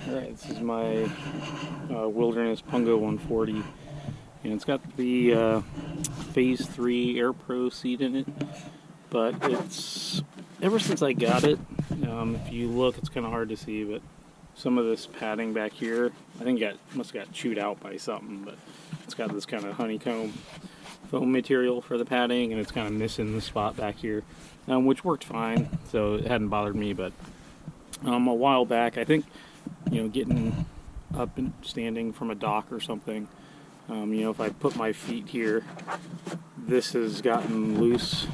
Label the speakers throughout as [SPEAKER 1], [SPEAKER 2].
[SPEAKER 1] Alright, this is my Wilderness Pungo 140, and it's got the Phase 3 AirPro seat in it, but it's, ever since I got it, if you look, it's kind of hard to see, but some of this padding back here, I think it must have got chewed out by something, but it's got this kind of honeycomb foam material for the padding, and it's kind of missing the spot back here, which worked fine, so it hadn't bothered me. But a while back, I think, getting up and standing from a dock or something, if I put my feet here, this has gotten loose.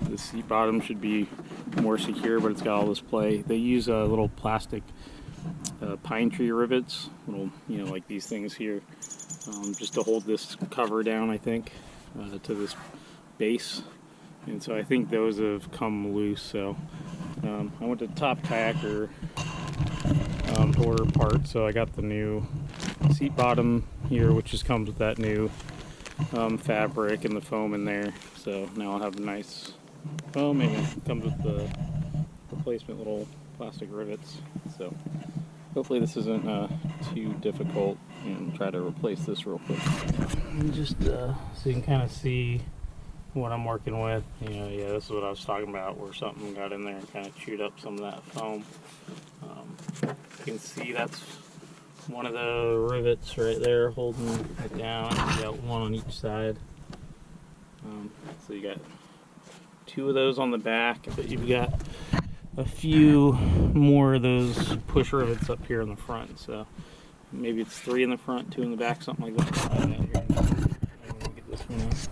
[SPEAKER 1] The seat bottom should be more secure, but it's got all this play. They use little plastic pine tree rivets, little, like these things here, just to hold this cover down, I think, to this base. And so I think those have come loose. So I went to Top Kayaker to order parts, so I got the new seat bottom here, which just comes with that new fabric and the foam in there. So now I'll have a nice foam, and it comes with the replacement little plastic rivets. So hopefully this isn't too difficult, and try to replace this real quick. Just so you can kind of see what I'm working with. Yeah, this is what I was talking about, where something got in there and kind of chewed up some of that foam. You can see that's one of the rivets right there holding it down. You got one on each side. So you got two of those on the back, but you've got a few more of those push rivets up here in the front. So maybe it's 3 in the front, 2 in the back, something like that. I'm gonna get this one out.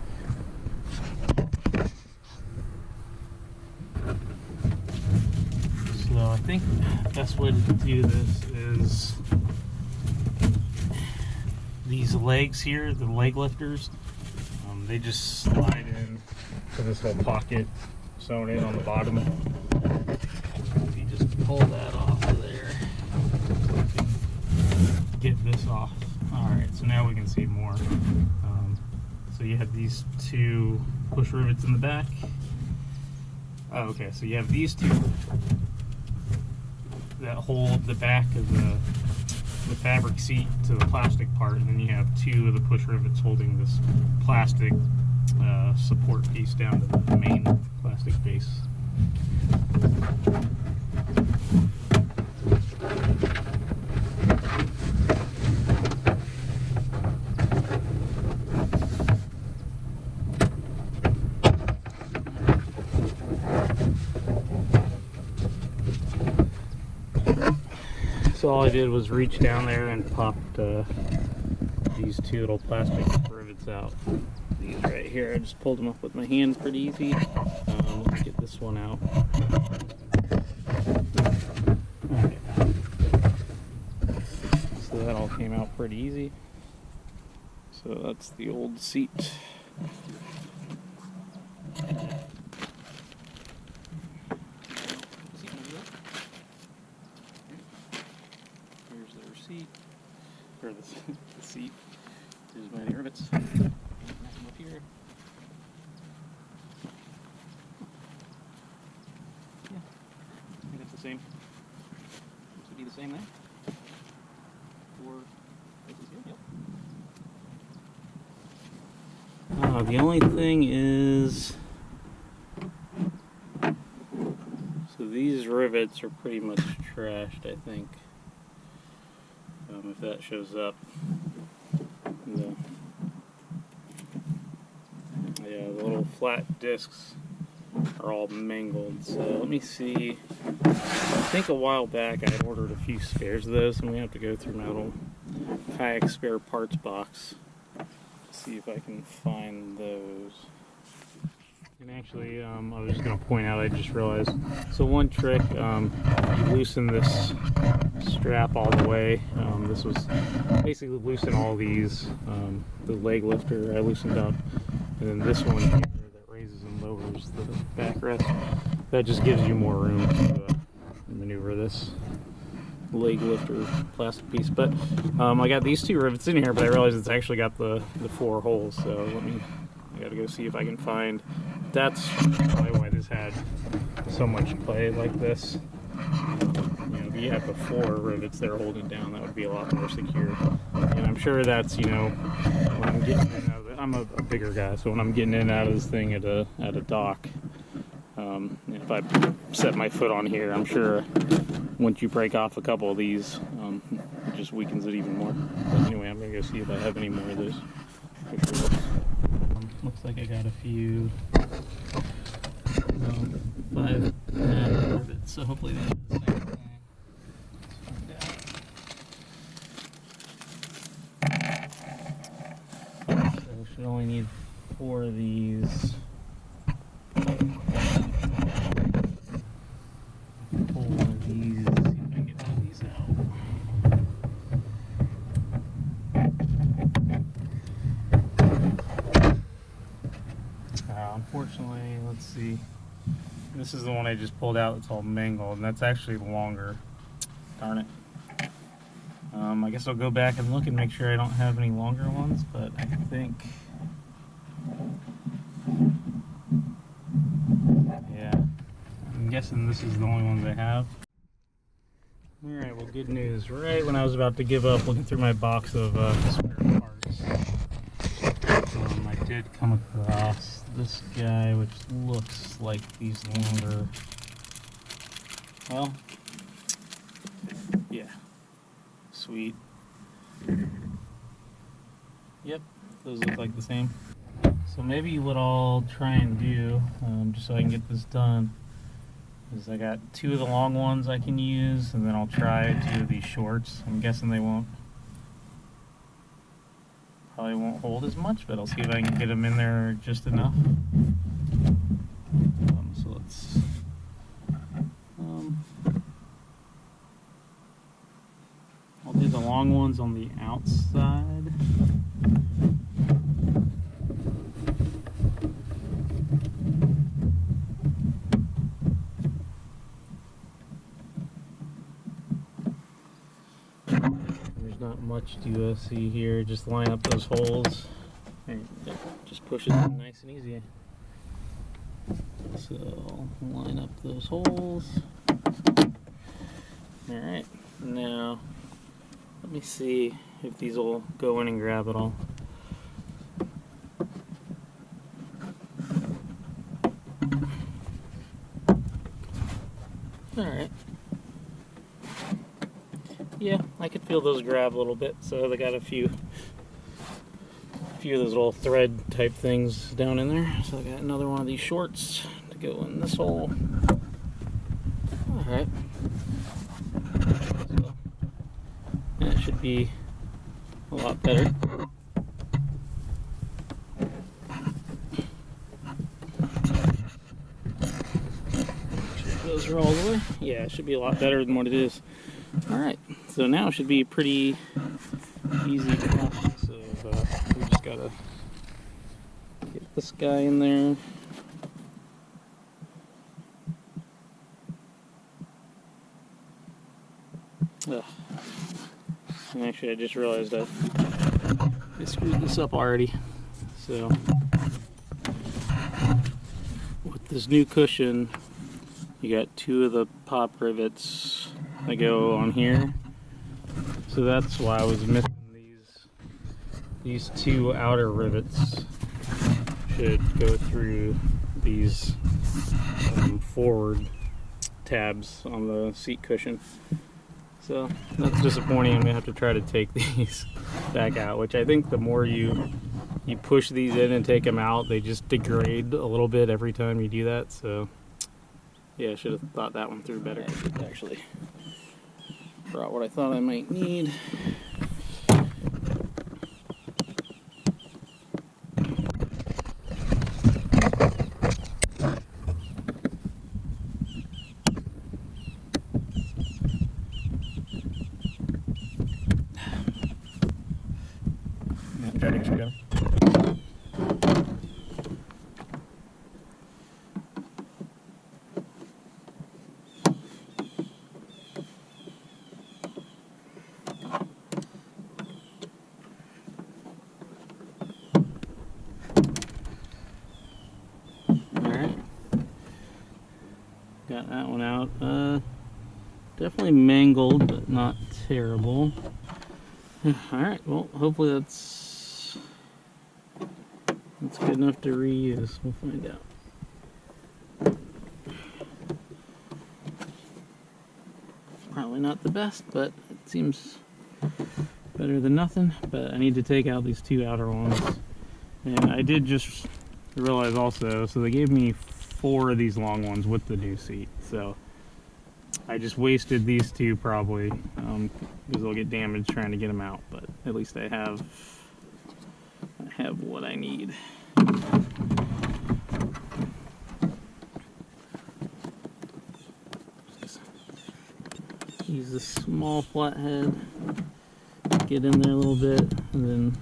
[SPEAKER 1] So I think the best way to do this is these legs here, the leg lifters, they just slide in to this little pocket sewn in on the bottom. If you just pull that off of there, get this off. Alright, so now we can see more. So you have these 2 push rivets in the back. Oh, okay, so you have these 2 that hold the back of the fabric seat to the plastic part, and then you have 2 of the push rivets holding this plastic support piece down to the main plastic base. So all I did was reach down there and popped these 2 little plastic rivets out. These right here, I just pulled them up with my hand pretty easy. Let's get this one out. Okay. So that all came out pretty easy. So that's the old seat. Here's the receipt, or the seat. Here's my rivets. Up here. Yeah, I think that's the same. This would be the same there. Or this is here. Yep. The only thing is, so these rivets are pretty much trashed, I think. If that shows up. The little flat discs are all mangled. So let me see. I think a while back I had ordered a few spares of those. I'm going to have to go through my little kayak spare parts box to see if I can find those. And actually, I was just going to point out, I just realized, so one trick, you loosen this strap all the way. This was basically loosen all these, the leg lifter I loosened up, and then this one here that raises and lowers the backrest, that just gives you more room to maneuver this leg lifter plastic piece. But I got these 2 rivets in here, but I realized it's actually got the 4 holes, so I gotta go see if I can find. That's probably why this had so much play like this. you know, if you had the 4 rivets there holding down, that would be a lot more secure. And I'm sure that's, you know, when I'm getting in out of it, I'm a bigger guy, so when I'm getting in and out of this thing at a dock, if I set my foot on here, I'm sure once you break off a couple of these, it just weakens it even more. But anyway, I'm gonna go see if I have any more of those. Looks like I got a few 5 rivets, so hopefully they do the same thing. So should only need 4 of these. Pull one of these, see if I can get one of these out. Unfortunately, let's see. This is the one I just pulled out. It's all mangled, and that's actually longer. Darn it. I guess I'll go back and look and make sure I don't have any longer ones, but I think, yeah, I'm guessing this is the only ones I have. Alright, well, good news. Right when I was about to give up looking through my box of spare parts, I did come across this guy, which looks like these longer, well, yeah, sweet. Yep, those look like the same. So maybe what I'll try and do, just so I can get this done, is I got 2 of the long ones I can use, and then I'll try 2 of these shorts. I'm guessing they probably won't hold as much, but I'll see if I can get them in there just enough. So let's I'll do the long ones on the outside. There's not much to see here. Just line up those holes and just push it nice and easy. So line up those holes. Alright, now let me see if these will go in and grab it all. Alright. Yeah, I could feel those grab a little bit, so they got a few of those little thread type things down in there. So I got another one of these shorts to go in this hole. Alright. So that should be a lot better. Those are all the way. Yeah, it should be a lot better than what it is. Alright, so now it should be pretty easy process of, we just gotta get this guy in there. Ugh. And actually I just realized that I screwed this up already. So with this new cushion, you got 2 of the pop rivets that go on here. So that's why I was missing these 2 outer rivets. Should go through these forward tabs on the seat cushion. So that's disappointing. I'm gonna have to try to take these back out, which I think the more you push these in and take them out, they just degrade a little bit every time you do that. So yeah, I should have thought that one through better. I actually brought what I thought I might need. Try to get you down. Got that one out. Definitely mangled, but not terrible. Alright, well, hopefully that's good enough to reuse. We'll find out. Probably not the best, but it seems better than nothing. But I need to take out these two outer ones. And I did just realize also, so they gave me 4 of these long ones with the new seat. So I just wasted these two probably, because they'll get damaged trying to get them out, but at least I have what I need. Use this small flathead, get in there a little bit, and then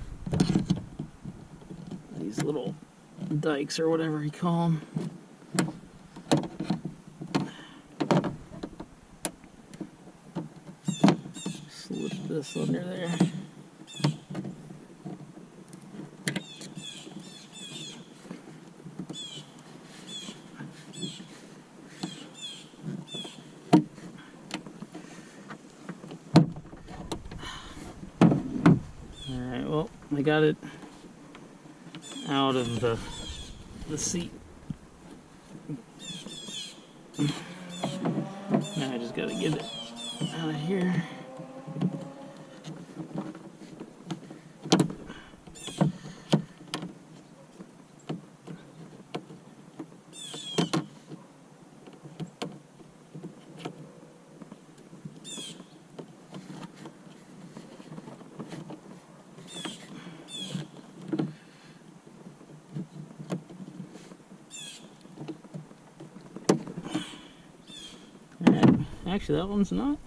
[SPEAKER 1] these little dikes or whatever you call them. Slip this under there. Alright, well, I got it out of the seat. Now I just gotta get it out of here. Actually, that one's not.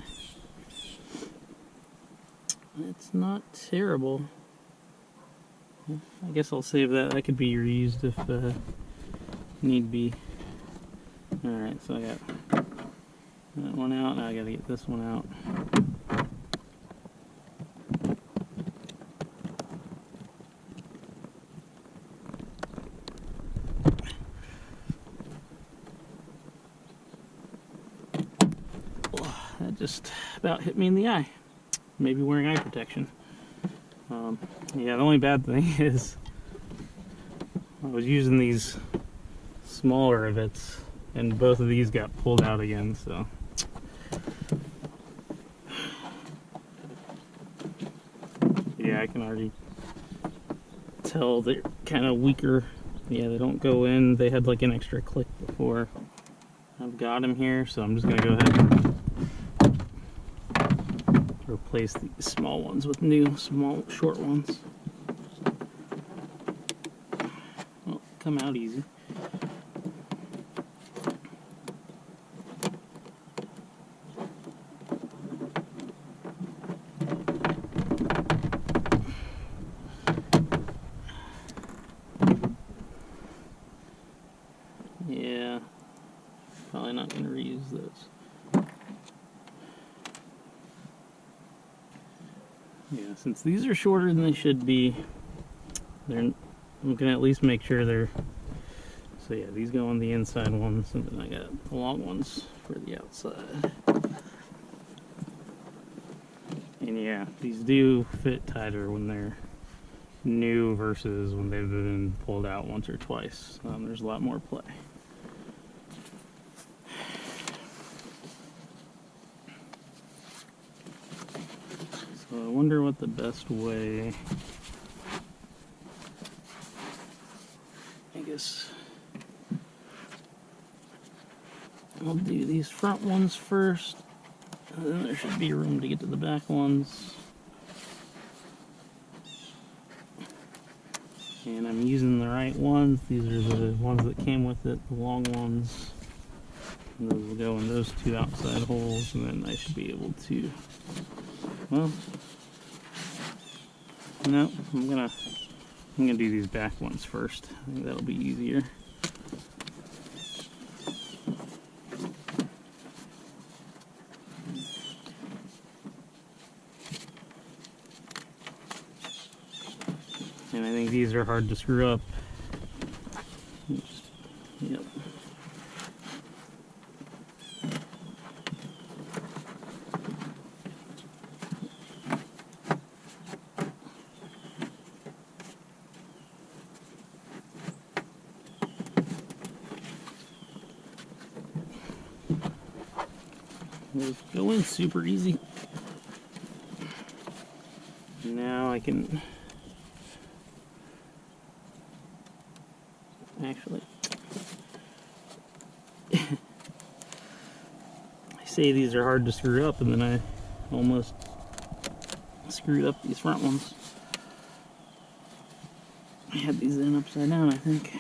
[SPEAKER 1] It's not terrible. I guess I'll save that. That could be reused if need be. Alright, so I got that one out. Now I gotta get this one out. That just about hit me in the eye. Maybe wearing eye protection. Yeah, the only bad thing is I was using these smaller rivets and both of these got pulled out again, so yeah, I can already tell they're kind of weaker. Yeah, they don't go in. They had like an extra click before. I've got them here, so I'm just gonna go ahead and replace these small ones with new small short ones. Well, come out easy. Yeah, probably not going to reuse those. Yeah, since these are shorter than they should be, I'm gonna at least make sure they're, so yeah, these go on the inside ones, and then I got the long ones for the outside. And yeah, these do fit tighter when they're new versus when they've been pulled out once or twice. There's a lot more play. So I wonder what the best way, I guess I'll do these front ones first, and then there should be room to get to the back ones. And I'm using the right ones. These are the ones that came with it, the long ones. And those will go in those two outside holes, and then I should be able to, well, no, I'm gonna do these back ones first. I think that'll be easier. And I think these are hard to screw up. Yep. Those go in super easy. Now I can actually I say these are hard to screw up, and then I almost screwed up these front ones. I had these in upside down, I think.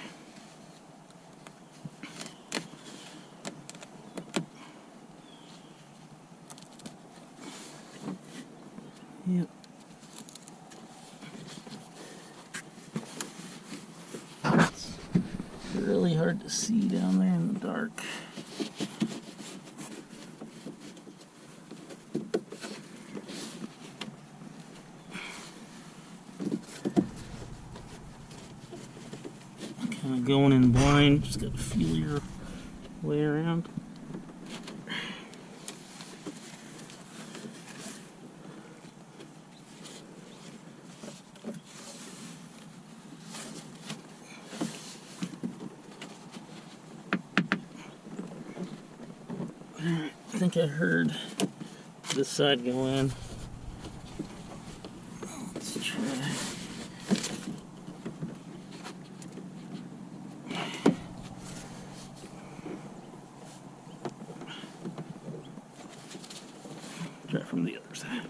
[SPEAKER 1] Yep. It's really hard to see down there in the dark. Kind of going in blind, just gotta feel your way around. Alright, I think I heard this side go in. Let's try. Try from the other side.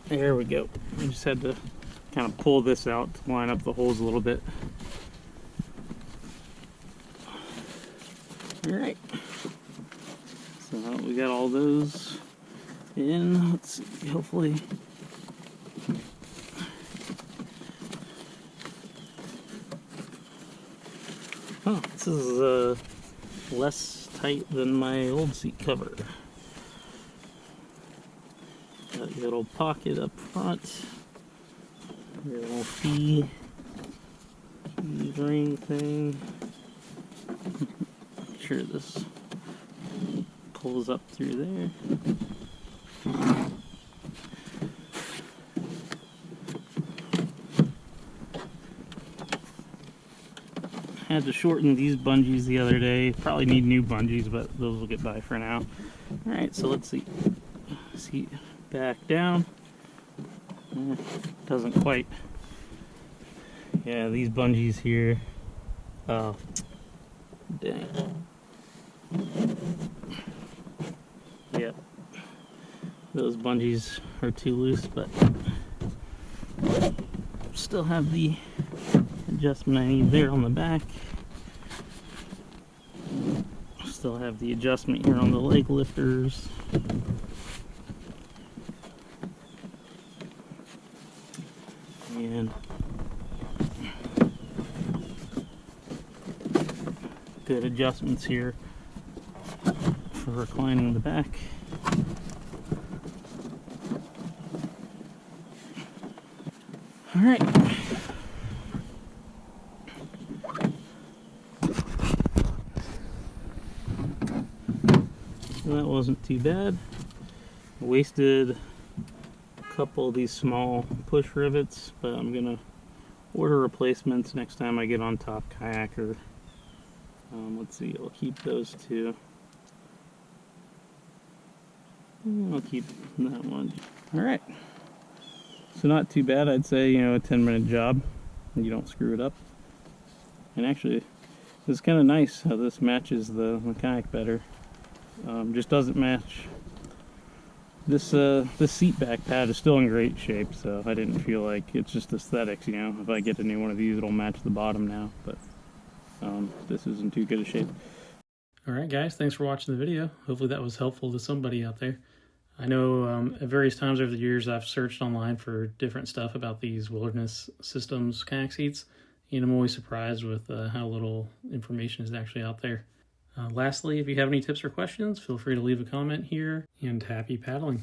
[SPEAKER 1] There we go. I just had to kind of pull this out to line up the holes a little bit. Alright. So we got all those in. Let's see, hopefully. Oh, this is less tight than my old seat cover. Got your little pocket up front, your little key ring thing. Make sure this pulls up through there. I had to shorten these bungees the other day. Probably need new bungees, but those will get by for now. Alright, so let's see. Seat back down. Doesn't quite. Yeah, these bungees here. Oh, dang. Yep. Those bungees are too loose, but still have the adjustment I need there on the back. Still have the adjustment here on the leg lifters. And good adjustments here for reclining the back. All right. That wasn't too bad. I wasted a couple of these small push rivets, but I'm gonna order replacements next time I get on top Kayak. Or let's see, I'll keep those two. I'll keep that one. All right. So not too bad, I'd say, you know, a 10-minute job and you don't screw it up. And actually, it's kind of nice how this matches the Kayak better. Just doesn't match. This seat back pad is still in great shape, so I didn't feel like it's just aesthetics, you know. If I get a new one of these, it'll match the bottom now, but this is in too good a shape. Alright guys, thanks for watching the video. Hopefully that was helpful to somebody out there. I know at various times over the years I've searched online for different stuff about these wilderness systems kayak seats, and I'm always surprised with how little information is actually out there. Lastly, if you have any tips or questions, feel free to leave a comment here, and happy paddling.